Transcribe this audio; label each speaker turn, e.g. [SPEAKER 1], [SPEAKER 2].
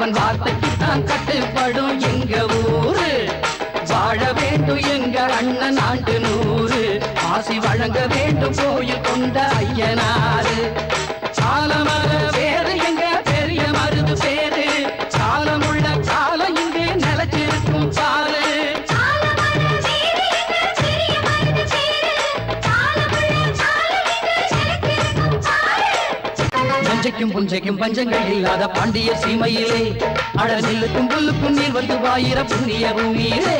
[SPEAKER 1] அவன் வார்த்தைக்கு தான் கட்டுப்படும் எங்க ஊரு. வாழ வேண்டும் எங்க அண்ணன் ஆண்டு 100. ஆசி வழங்க வேண்டும் கோயில் கொண்ட ஐயனாரு. சாலமர வேறு எங்க பெரிய மருது பேரு. காலமுள்ள காலம் இங்கே நிலச்சிருக்கும் பாரு. நஞ்சைக்கும் புஞ்சைக்கும் பஞ்சங்கள் இல்லாத பாண்டிய சீமையிலே அட நெல்லுக்கும் புல்லுக்கும் நீர் வந்து வாயிர புண்ணிய பூமியிலே